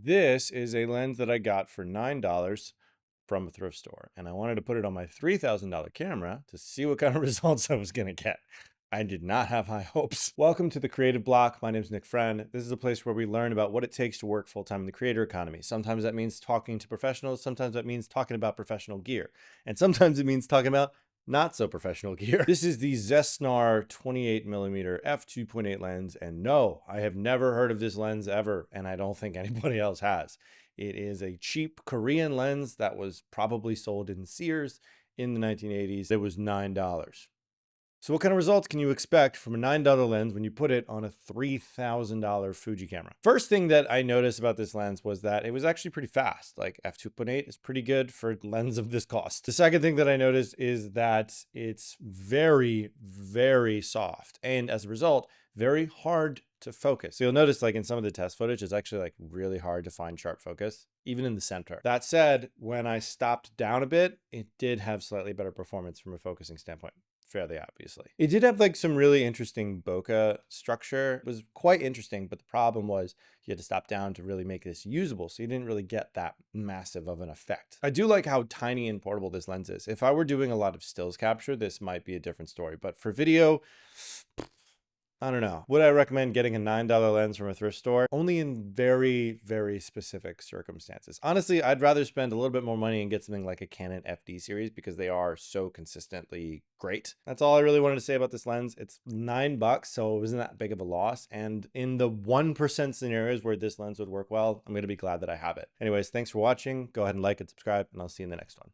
This is a lens that I got for $9 from a thrift store, and I wanted to put it on my $3,000 camera to see what kind of results I was going to get. I did not have high hopes. Welcome to the Creative Block. My name is Nick Friend. This is a place where we learn about what it takes to work full-time in the creator economy. Sometimes that means talking to professionals. Sometimes that means talking about professional gear. And sometimes it means talking about not so professional gear. This is the Zessnar 28mm f2.8 lens, and no, I have never heard of this lens ever, and I don't think anybody else has. It is a cheap Korean lens that was probably sold in Sears in the 1980s. It was $9. So what kind of results can you expect from a $9 lens when you put it on a $3,000 Fuji camera? First thing that I noticed about this lens was that it was actually pretty fast. Like f2.8 is pretty good for a lens of this cost. The second thing that I noticed is that it's very, very soft. And as a result, very hard to focus. So you'll notice like in some of the test footage, it's actually like really hard to find sharp focus, even in the center. That said, when I stopped down a bit, it did have slightly better performance from a focusing standpoint. Fairly obviously. It did have like some really interesting bokeh structure. It was quite interesting, but the problem was you had to stop down to really make this usable. So you didn't really get that massive of an effect. I do like how tiny and portable this lens is. If I were doing a lot of stills capture, this might be a different story, but for video, I don't know. Would I recommend getting a $9 lens from a thrift store? Only in very, very specific circumstances. Honestly, I'd rather spend a little bit more money and get something like a Canon FD series because they are so consistently great. That's all I really wanted to say about this lens. It's $9, so it wasn't that big of a loss. And in the 1% scenarios where this lens would work well, I'm going to be glad that I have it. Anyways, thanks for watching. Go ahead and like and subscribe, and I'll see you in the next one.